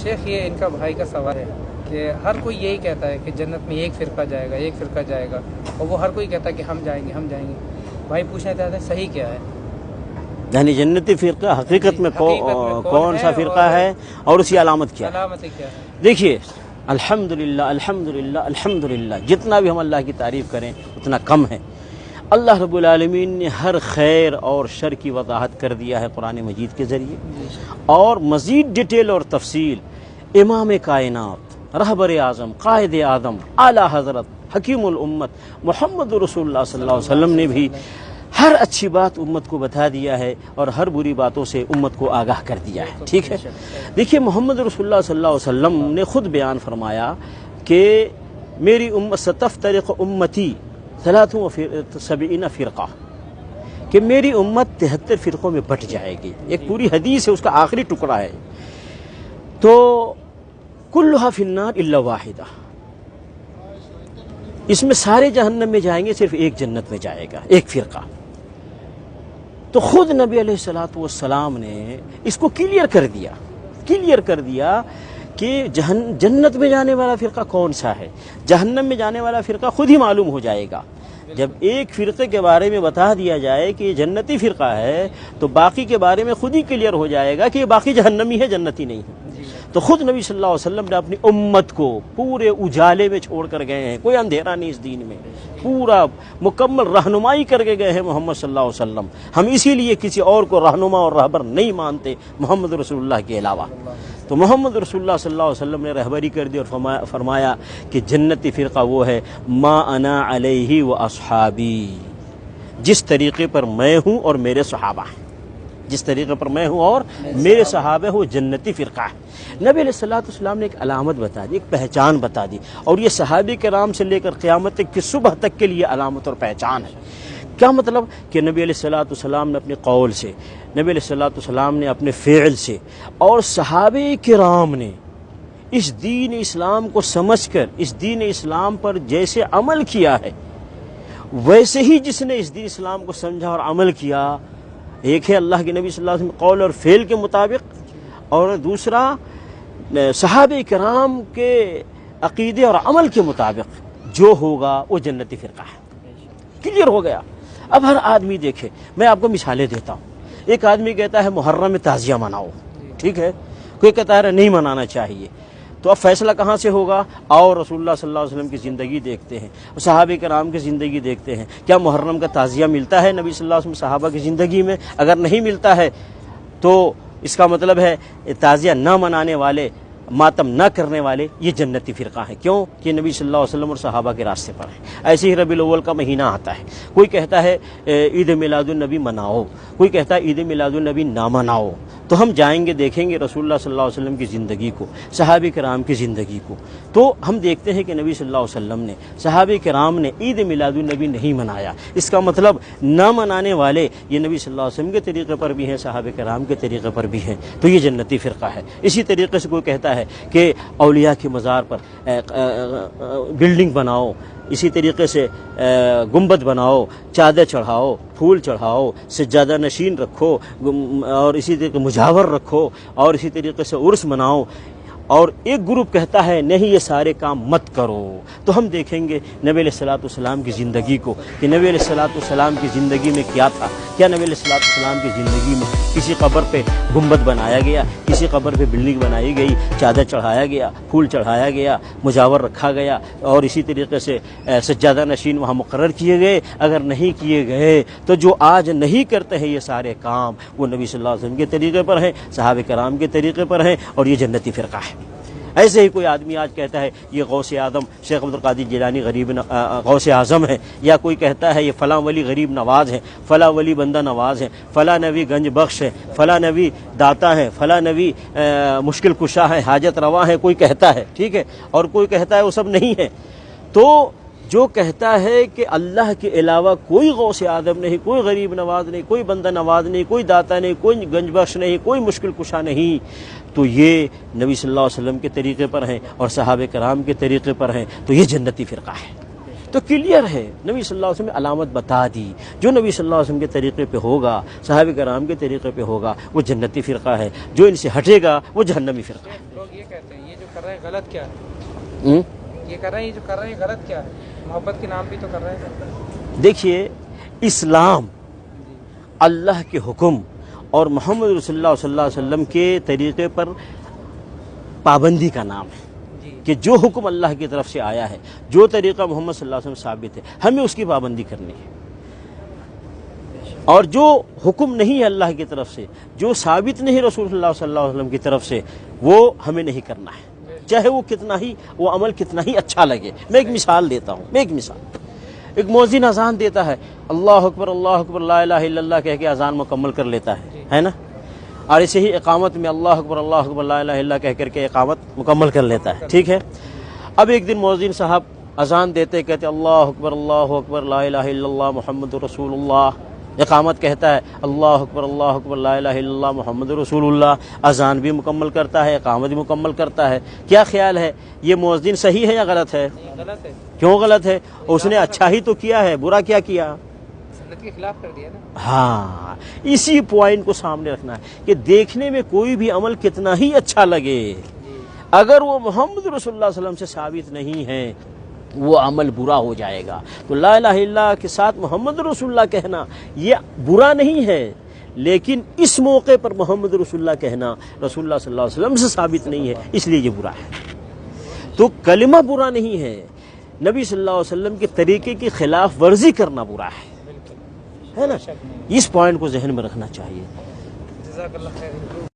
شیخ یہ ان کا بھائی کا سوال ہے کہ ہر کوئی یہی کہتا ہے کہ جنت میں ایک فرقہ جائے گا، ایک فرقہ جائے گا، اور وہ ہر کوئی کہتا ہے کہ ہم جائیں گے ہم جائیں گے۔ بھائی پوچھنا چاہتے ہیں صحیح کیا ہے؟ یعنی جنتی فرقہ حقیقت میں کون سا فرقہ ہے اور اس کی علامت کیا ہے؟ علامتیں کیا ہے؟ دیکھیے الحمدللہ الحمدللہ الحمدللہ، جتنا بھی ہم اللہ کی تعریف کریں اتنا کم ہے۔ اللہ رب العالمین نے ہر خیر اور شر کی وضاحت کر دیا ہے قرآن مجید کے ذریعے، اور مزید ڈیٹیل اور تفصیل امام کائنات، رہبر اعظم، قائد اعظم، اعلیٰ حضرت، حکیم الامت محمد رسول اللہ صلی اللہ علیہ وسلم نے بھی ہر اچھی بات امت کو بتا دیا ہے اور ہر بری باتوں سے امت کو آگاہ کر دیا ہے۔ ٹھیک ہے، دیکھیے محمد رسول اللہ صلی اللہ علیہ وسلم نے خود بیان فرمایا کہ میری امت ستفترق امتی 73 فرقہ، کہ میری امت 73 فرقوں میں بٹ جائے گی۔ ایک پوری حدیث ہے، اس کا آخری ٹکڑا ہے، تو کلھا فی النار الا واحدہ، اس میں سارے جہنم میں جائیں گے، صرف ایک جنت میں جائے گا، ایک فرقہ۔ تو خود نبی علیہ الصلوۃ والسلام نے اس کو کلیئر کر دیا کہ جنت میں جانے والا فرقہ کون سا ہے، جہنم میں جانے والا فرقہ خود ہی معلوم ہو جائے گا۔ جب ایک فرقے کے بارے میں بتا دیا جائے کہ یہ جنتی فرقہ ہے تو باقی کے بارے میں خود ہی کلیئر ہو جائے گا کہ یہ باقی جہنمی ہے، جنتی نہیں ہے۔ تو خود نبی صلی اللہ علیہ وسلم نے اپنی امت کو پورے اجالے میں چھوڑ کر گئے ہیں، کوئی اندھیرا نہیں اس دین میں، پورا مکمل رہنمائی کر کے گئے ہیں محمد صلی اللہ علیہ وسلم۔ ہم اسی لیے کسی اور کو رہنما اور رہبر نہیں مانتے محمد رسول اللہ کے علاوہ۔ تو محمد رسول اللہ صلی اللہ علیہ وسلم نے رہبری کر دی اور فرمایا کہ جنتی فرقہ وہ ہے ما انا علیہ و اصحابی، جس طریقے پر میں ہوں اور میرے صحابہ ہیں، جس طریقے پر میں ہوں اور میرے صحابہ وہ جنتی فرقہ ہے۔ نبی علیہ الصلوۃ والسلام نے ایک علامت بتا دی، ایک پہچان بتا دی، اور یہ صحابہ کرام سے لے کر قیامت تک کی صبح تک کے لیے علامت اور پہچان ہے۔ کیا مطلب؟ کہ نبی علیہ الصلوۃ والسلام نے اپنے قول سے، نبی علیہ الصلوۃ والسلام نے اپنے فعل سے، اور صحابہ کرام نے اس دین اسلام کو سمجھ کر اس دین اسلام پر جیسے عمل کیا ہے، ویسے ہی جس نے اس دین اسلام کو سمجھا اور عمل کیا، ایک ہے اللہ کے نبی صلی اللہ علیہ وسلم قول اور فعل کے مطابق، اور دوسرا صحابہ کرام کے عقیدے اور عمل کے مطابق جو ہوگا وہ جنتی فرقہ ہے۔ کلیئر ہو گیا۔ اب ہر آدمی دیکھے، میں آپ کو مثالیں دیتا ہوں۔ ایک آدمی کہتا ہے محرم میں تعزیہ مناؤ، ٹھیک ہے، کوئی کہتا ہے نہیں منانا چاہیے، تو اب فیصلہ کہاں سے ہوگا؟ اور رسول اللہ صلی اللہ علیہ وسلم کی زندگی دیکھتے ہیں، صحابہ کرام کی زندگی دیکھتے ہیں، کیا محرم کا تعزیہ ملتا ہے نبی صلی اللہ علیہ وسلم صحابہ کی زندگی میں؟ اگر نہیں ملتا ہے تو اس کا مطلب ہے تعزیہ نہ منانے والے، ماتم نہ کرنے والے یہ جنتی فرقہ ہے۔ کیوں؟ کہ نبی صلی اللہ علیہ وسلم اور صحابہ کے راستے پر ہیں۔ ایسے ہی ربیع الاول کا مہینہ آتا ہے، کوئی کہتا ہے عید میلاد النبی مناؤ، کوئی کہتا ہے عید میلاد النبی نہ مناؤ، تو ہم جائیں گے دیکھیں گے رسول اللہ صلی اللہ علیہ وسلم کی زندگی کو، صحابہ کرام کی زندگی کو، تو ہم دیکھتے ہیں کہ نبی صلی اللہ علیہ وسلم نے، صحابہ کرام نے عید میلاد النبی نہیں منایا۔ اس کا مطلب نہ منانے والے یہ نبی صلی اللہ علیہ وسلم کے طریقے پر بھی ہیں، صحابہ کرام کے طریقے پر بھی ہیں، تو یہ جنتی فرقہ ہے۔ اسی طریقے سے کوئی کہتا ہے کہ اولیاء کے مزار پر بلڈنگ بناؤ، اسی طریقے سے گنبد بناؤ، چادر چڑھاؤ، پھول چڑھاؤ، سجادہ نشین رکھو، اور اسی طریقے مجاور رکھو، اور اسی طریقے سے عرس مناؤ، اور ایک گروپ کہتا ہے نہیں یہ سارے کام مت کرو۔ تو ہم دیکھیں گے نبی علیہ الصلوۃ والسلام کی زندگی کو کہ نبی علیہ الصلوۃ والسلام کی زندگی میں کیا تھا۔ کیا نبی علیہ الصلوۃ والسلام کی زندگی میں کسی قبر پہ گنبد بنایا گیا، کسی قبر پہ بلڈنگ بنائی گئی، چادر چڑھایا گیا، پھول چڑھایا گیا، مجاور رکھا گیا، اور اسی طریقے سے سجادہ نشین وہاں مقرر کیے گئے؟ اگر نہیں کیے گئے تو جو آج نہیں کرتے ہیں یہ سارے کام وہ نبی صلی اللہ علیہ وسلم کے طریقے پر ہیں، صحابہ کرام کے طریقے پر ہیں، اور یہ جنتی فرقہ ہے۔ ایسے ہی کوئی آدمی آج کہتا ہے یہ غوث اعظم شیخ عبد القادر جیلانی غریب غوث اعظم ہے، یا کوئی کہتا ہے یہ فلاں ولی غریب نواز ہے، فلاں ولی بندہ نواز ہے، فلاں نبی گنج بخش ہے، فلاں نبی داتا ہے، فلاں نبی مشکل کشا ہے، حاجت روا ہے، کوئی کہتا ہے، ٹھیک ہے، اور کوئی کہتا ہے وہ سب نہیں ہے۔ تو جو کہتا ہے کہ اللہ کے علاوہ کوئی غوث اعظم نہیں، کوئی غریب نواز نہیں، کوئی بندہ نواز نہیں، کوئی داتا نہیں، کوئی گنج بخش نہیں، کوئی مشکل کشا نہیں، تو یہ نبی صلی اللہ علیہ وسلم کے طریقے پر ہیں اور صحابہ کرام کے طریقے پر ہیں، تو یہ جنتی فرقہ ہے۔ تو کلیئر ہے، نبی صلی اللہ علیہ وسلم نے علامت بتا دی، جو نبی صلی اللہ علیہ وسلم کے طریقے پہ ہوگا، صحابہ کرام کے طریقے پہ ہوگا، وہ جنتی فرقہ ہے، جو ان سے ہٹے گا وہ جہنمی فرقہ ہے۔ لوگ یہ کہتے ہیں یہ جو کر رہے ہیں غلط کیا ہے، یہ کر رہے ہیں، یہ جو کر رہے ہیں غلط کیا ہے، محبت کے نام بھی تو کر رہے ہیں۔ دیکھیے اسلام اللہ کے حکم اور محمد رسول اللہ صلی اللہ علیہ وسلم کے طریقے پر پابندی کا نام ہے، کہ جو حکم اللہ کی طرف سے آیا ہے، جو طریقہ محمد صلی اللہ علیہ وسلم ثابت ہے، ہمیں اس کی پابندی کرنی ہے، اور جو حکم نہیں ہے اللہ کی طرف سے، جو ثابت نہیں رسول اللہ صلی اللہ علیہ وسلم کی طرف سے، وہ ہمیں نہیں کرنا ہے، چاہے وہ کتنا ہی وہ عمل کتنا ہی اچھا لگے۔ میں ایک مثال دیتا ہوں، ایک مؤذن اذان دیتا ہے، اللہ اکبر لا الہ الا اللہ کہہ کے اذان مکمل کر لیتا ہے نا، اور اسے ہی اقامت میں اللہ اکبر لا الہ الا اللہ کہہ کر کے اقامت مکمل کر لیتا ہے، ٹھیک ہے۔ اب ایک دن مؤذن صاحب اذان دیتے کہتے اللہ اکبر لا الہ الا اللہ محمد رسول اللہ، اقامت کہتا ہے اللہ اکبر لا الہ الا اللہ محمد رسول اللہ، اذان بھی مکمل کرتا ہے، اقامت بھی مکمل کرتا ہے۔ کیا خیال ہے یہ مؤذن صحیح ہے یا غلط ہے؟ غلط ہے، کیوں غلط ہے؟ اس نے اچھا ہی تو کیا ہے، برا کیا کیا؟ سنت کے خلاف کر دیا نا۔ ہاں، اسی پوائنٹ کو سامنے رکھنا ہے کہ دیکھنے میں کوئی بھی عمل کتنا ہی اچھا لگے، اگر وہ محمد رسول اللہ صلی اللہ علیہ وسلم سے ثابت نہیں ہے وہ عمل برا ہو جائے گا۔ تو لا الہ الا اللہ کے ساتھ محمد رسول اللہ کہنا یہ برا نہیں ہے، لیکن اس موقع پر محمد رسول اللہ کہنا رسول اللہ صلی اللہ علیہ وسلم سے ثابت نہیں ہے، اس لیے یہ برا ہے۔ تو کلمہ برا نہیں ہے، نبی صلی اللہ علیہ وسلم کے طریقے کی خلاف ورزی کرنا برا ہے نا، اس پوائنٹ کو ذہن میں رکھنا چاہیے۔ جزاک اللہ خیر۔